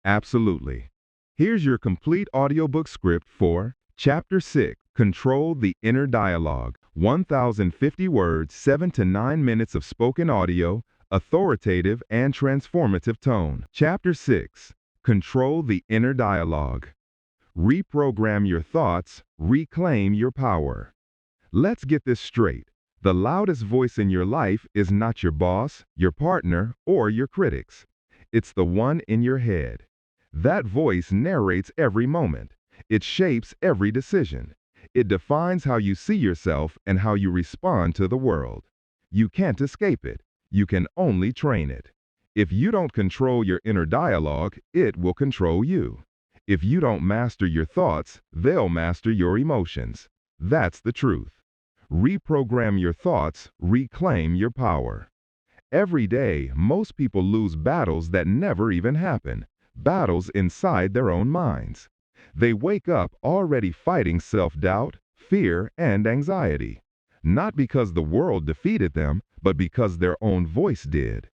Absolutely. Here's your complete audiobook script for Chapter 6, Control the Inner Dialogue. 1,050 words, 7 to 9 minutes of spoken audio, authoritative and transformative tone. Chapter 6, Control the Inner Dialogue. Reprogram your thoughts, reclaim your power. Let's get this straight. The loudest voice in your life is not your boss, your partner, or your critics. It's the one in your head. That voice narrates every moment. It shapes every decision. It defines how you see yourself and how you respond to the world. You can't escape it. You can only train it. If you don't control your inner dialogue, it will control you. If you don't master your thoughts, they'll master your emotions. That's the truth. Reprogram your thoughts, reclaim your power. Every day, most people lose battles that never even happen, battles inside their own minds. They wake up already fighting self-doubt, fear, and anxiety. Not because the world defeated them, but because their own voice did.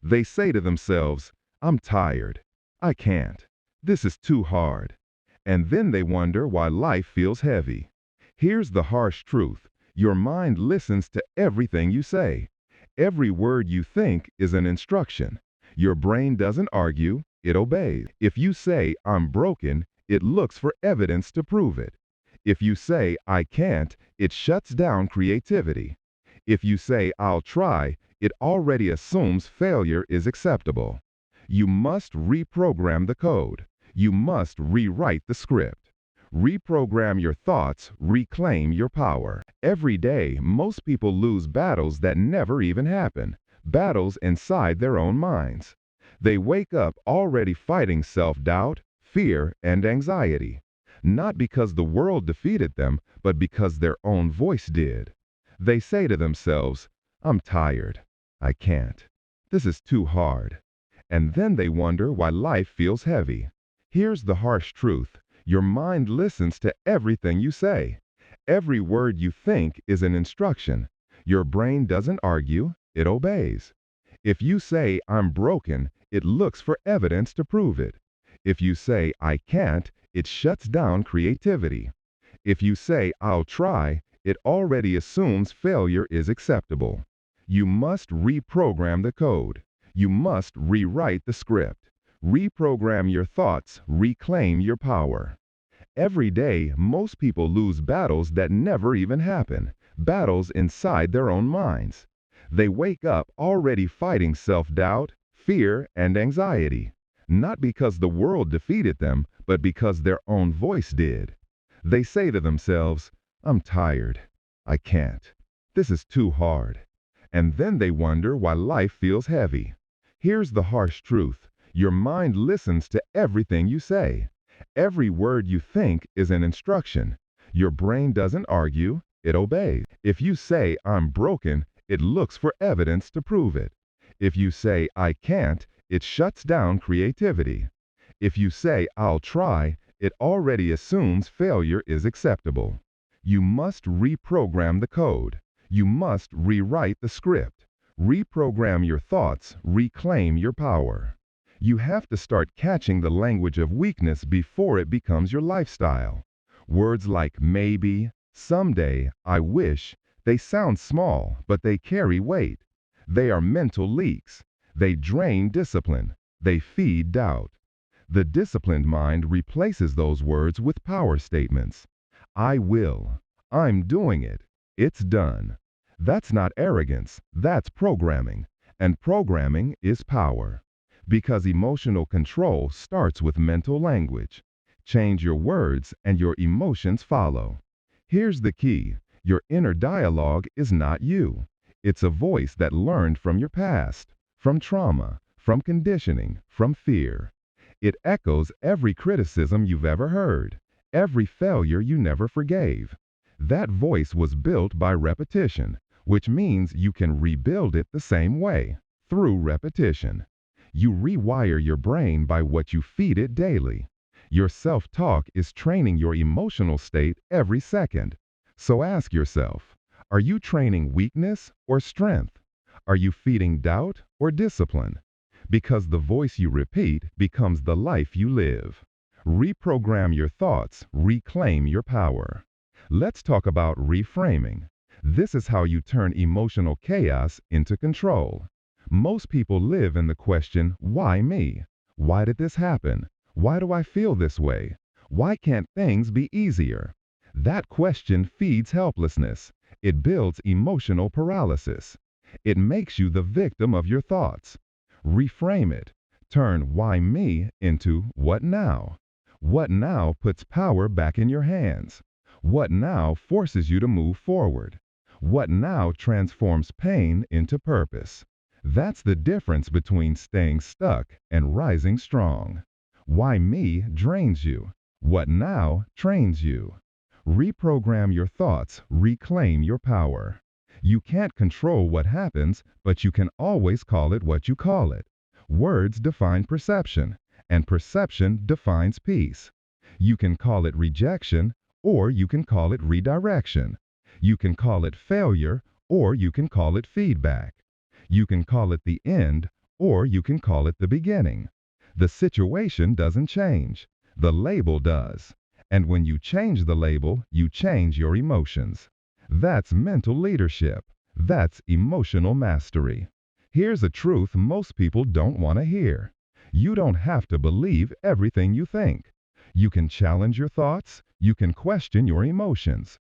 They say to themselves, "I'm tired. I can't. This is too hard." And then they wonder why life feels heavy. Here's the harsh truth. Your mind listens to everything you say. Every word you think is an instruction. Your brain doesn't argue, it obeys. If you say, "I'm broken," it looks for evidence to prove it. If you say, "I can't," it shuts down creativity. If you say, "I'll try," it already assumes failure is acceptable. You must reprogram the code. You must rewrite the script. Reprogram your thoughts, reclaim your power. Every day, most people lose battles that never even happen, battles inside their own minds. They wake up already fighting self-doubt, fear, and anxiety. Not because the world defeated them, but because their own voice did. They say to themselves, "I'm tired. I can't. This is too hard." And then they wonder why life feels heavy. Here's the harsh truth. Your mind listens to everything you say. Every word you think is an instruction. Your brain doesn't argue, it obeys. If you say, "I'm broken," it looks for evidence to prove it. If you say, "I can't," it shuts down creativity. If you say, "I'll try," it already assumes failure is acceptable. You must reprogram the code. You must rewrite the script. Reprogram your thoughts, reclaim your power. Every day, most people lose battles that never even happen, battles inside their own minds. They wake up already fighting self-doubt, fear, and anxiety. Not because the world defeated them, but because their own voice did. They say to themselves, "I'm tired. I can't. This is too hard." And then they wonder why life feels heavy. Here's the harsh truth. Your mind listens to everything you say. Every word you think is an instruction. Your brain doesn't argue, it obeys. If you say, "I'm broken," it looks for evidence to prove it. If you say, "I can't," it shuts down creativity. If you say, "I'll try," it already assumes failure is acceptable. You must reprogram the code. You must rewrite the script. Reprogram your thoughts, reclaim your power. You have to start catching the language of weakness before it becomes your lifestyle. Words like maybe, someday, I wish, they sound small, but they carry weight. They are mental leaks. They drain discipline. They feed doubt. The disciplined mind replaces those words with power statements. I will. I'm doing it. It's done. That's not arrogance. That's programming. And programming is power. Because emotional control starts with mental language. Change your words and your emotions follow. Here's the key. Your inner dialogue is not you. It's a voice that learned from your past, from trauma, from conditioning, from fear. It echoes every criticism you've ever heard, every failure you never forgave. That voice was built by repetition, which means you can rebuild it the same way, through repetition. You rewire your brain by what you feed it daily. Your self-talk is training your emotional state every second. So ask yourself, are you training weakness or strength? Are you feeding doubt or discipline? Because the voice you repeat becomes the life you live. Reprogram your thoughts, reclaim your power. Let's talk about reframing. This is how you turn emotional chaos into control. Most people live in the question, why me? Why did this happen? Why do I feel this way? Why can't things be easier? That question feeds helplessness. It builds emotional paralysis. It makes you the victim of your thoughts. Reframe it. Turn why me into what now? What now puts power back in your hands? What now forces you to move forward? What now transforms pain into purpose? That's the difference between staying stuck and rising strong. Why me drains you. What now trains you. Reprogram your thoughts, reclaim your power. You can't control what happens, but you can always call it what you call it. Words define perception, and perception defines peace. You can call it rejection, or you can call it redirection. You can call it failure, or you can call it feedback. You can call it the end, or you can call it the beginning. The situation doesn't change. The label does. And when you change the label, you change your emotions. That's mental leadership. That's emotional mastery. Here's a truth most people don't want to hear. You don't have to believe everything you think. You can challenge your thoughts. You can question your emotions.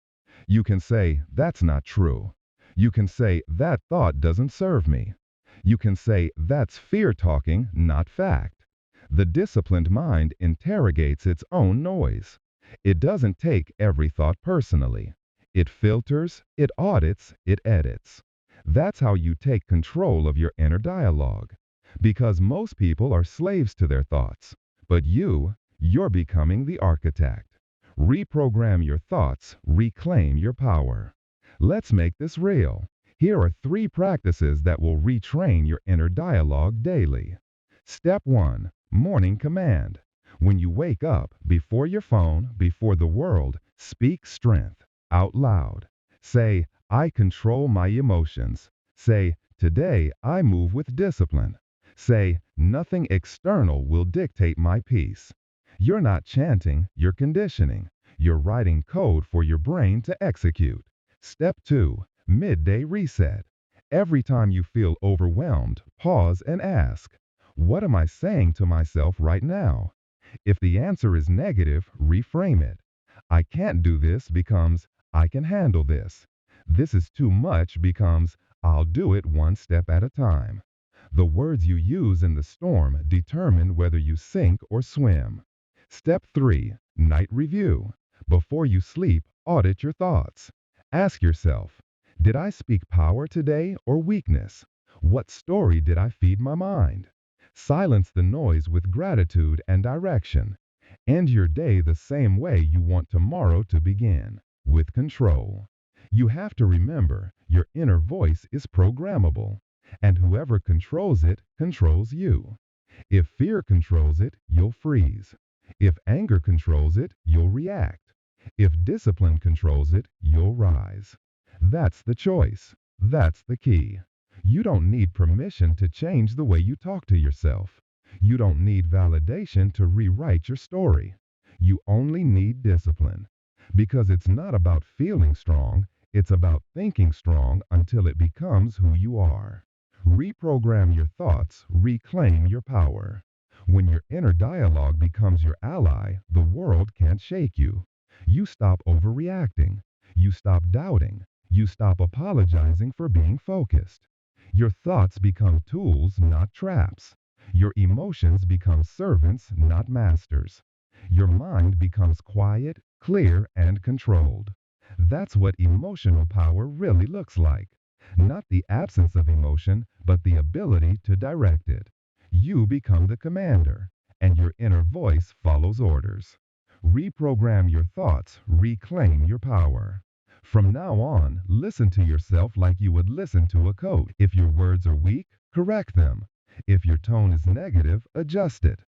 You can say, that's not true. You can say, that thought doesn't serve me. You can say, that's fear talking, not fact. The disciplined mind interrogates its own noise. It doesn't take every thought personally. It filters, it audits, it edits. That's how you take control of your inner dialogue. Because most people are slaves to their thoughts. But you're becoming the architect. Reprogram your thoughts, reclaim your power. Let's make this real. Here are 3 practices that will retrain your inner dialogue daily. Step 1. Morning command. When you wake up, before your phone, before the world, speak strength out loud. Say, I control my emotions. Say, today I move with discipline. Say, nothing external will dictate my peace. You're not chanting, you're conditioning. You're writing code for your brain to execute. Step 2. Midday reset. Every time you feel overwhelmed, pause and ask, what am I saying to myself right now? If the answer is negative, reframe it. I can't do this becomes, I can handle this. This is too much becomes, I'll do it one step at a time. The words you use in the storm determine whether you sink or swim. Step 3. Night review. Before you sleep, audit your thoughts. Ask yourself, did I speak power today or weakness? What story did I feed my mind? Silence the noise with gratitude and direction. End your day the same way you want tomorrow to begin, with control. You have to remember, your inner voice is programmable, and whoever controls it controls you. If fear controls it, you'll freeze. If anger controls it, you'll react. If discipline controls it, you'll rise. That's the choice. That's the key. You don't need permission to change the way you talk to yourself. You don't need validation to rewrite your story. You only need discipline. Because it's not about feeling strong, it's about thinking strong until it becomes who you are. Reprogram your thoughts, reclaim your power. When your inner dialogue becomes your ally, the world can't shake you. You stop overreacting. You stop doubting. You stop apologizing for being focused. Your thoughts become tools, not traps. Your emotions become servants, not masters. Your mind becomes quiet, clear, and controlled. That's what emotional power really looks like. Not the absence of emotion, but the ability to direct it. You become the commander, and your inner voice follows orders. Reprogram your thoughts, reclaim your power. From now on, listen to yourself like you would listen to a coach. If your words are weak, correct them. If your tone is negative, adjust it.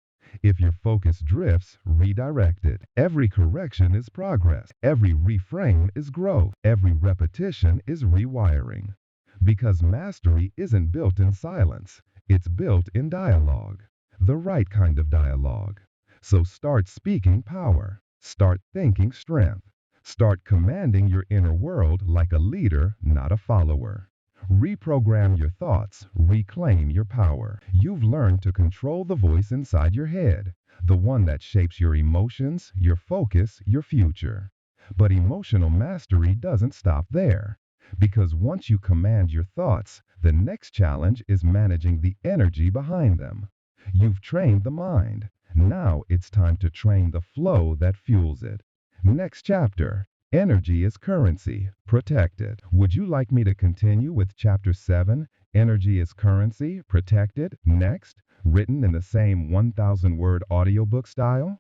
If your focus drifts, redirect it. Every correction is progress. Every reframe is growth. Every repetition is rewiring. Because mastery isn't built in silence. It's built in dialogue, the right kind of dialogue. So start speaking power. Start thinking strength. Start commanding your inner world like a leader, not a follower. Reprogram your thoughts. Reclaim your power. You've learned to control the voice inside your head, the one that shapes your emotions, your focus, your future. But emotional mastery doesn't stop there. Because once you command your thoughts, the next challenge is managing the energy behind them. You've trained the mind. Now it's time to train the flow that fuels it. Next chapter. Energy is currency. Protect it. Would you like me to continue with Chapter 7, Energy is Currency, Protect It, next, written in the same 1,000-word audiobook style?